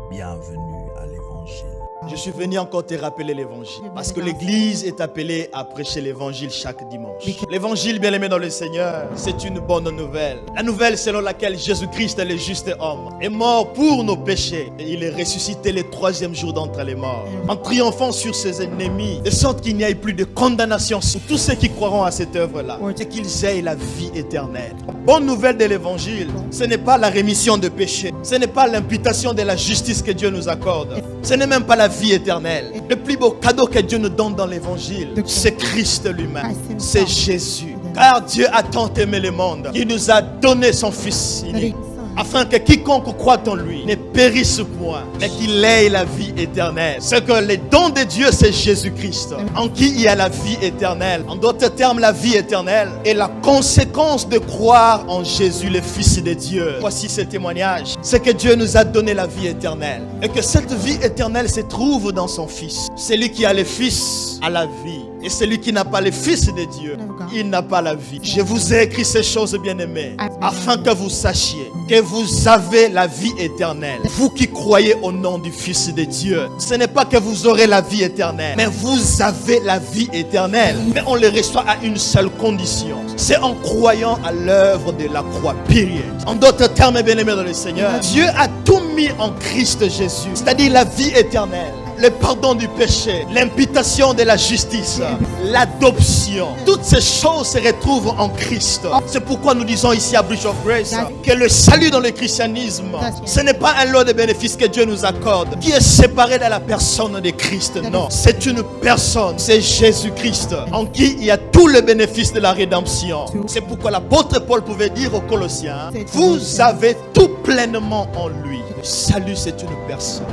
Bienvenue à l'Évangile. Je suis venu encore te rappeler l'évangile. Parce que l'église est appelée à prêcher l'évangile chaque dimanche. L'évangile, bien aimé dans le Seigneur, c'est une bonne nouvelle. La nouvelle selon laquelle Jésus-Christ, le juste homme, est mort pour nos péchés. Et il est ressuscité le troisième jour d'entre les morts. En triomphant sur ses ennemis. De sorte qu'il n'y ait plus de condamnation sur tous ceux qui croiront à cette œuvre-là. C'est qu'ils aient la vie éternelle. Bonne nouvelle de l'évangile, ce n'est pas la rémission de péché. Ce n'est pas l'imputation de la justice que Dieu nous accorde. Ce n'est même pas la vie éternelle. Le plus beau cadeau que Dieu nous donne dans l'évangile, c'est Christ lui-même. C'est Jésus. Car Dieu a tant aimé le monde qu'il nous a donné son Fils unique, afin que quiconque croit en lui ne périsse point, mais qu'il ait la vie éternelle. Ce que le don de Dieu, c'est Jésus-Christ, en qui il y a la vie éternelle. En d'autres termes, la vie éternelle est la conséquence de croire en Jésus, le Fils de Dieu. Voici ce témoignage. C'est que Dieu nous a donné la vie éternelle. Et que cette vie éternelle se trouve dans son Fils. Celui qui a le Fils a la vie. Et celui qui n'a pas le Fils de Dieu, il n'a pas la vie. Je vous ai écrit ces choses, bien-aimés, afin que vous sachiez que vous avez la vie éternelle. Vous qui croyez au nom du Fils de Dieu, ce n'est pas que vous aurez la vie éternelle, mais vous avez la vie éternelle. Mais on le reçoit à une seule condition. C'est en croyant à l'œuvre de la croix, période. En d'autres termes, bien-aimés dans le Seigneur, Dieu a tout mis en Christ Jésus, c'est-à-dire la vie éternelle, le pardon du péché, l'imputation de la justice, l'adoption. Toutes ces choses se retrouvent en Christ. C'est pourquoi nous disons ici à Bridge of Grace que le salut dans le christianisme, ce n'est pas un lot de bénéfices que Dieu nous accorde qui est séparé de la personne de Christ. Non, c'est une personne, c'est Jésus-Christ, en qui il y a tout le bénéfice de la rédemption. C'est pourquoi l'apôtre Paul pouvait dire aux Colossiens, vous avez tout pleinement en lui. Le salut, c'est une personne.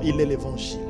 Il est l'évangile.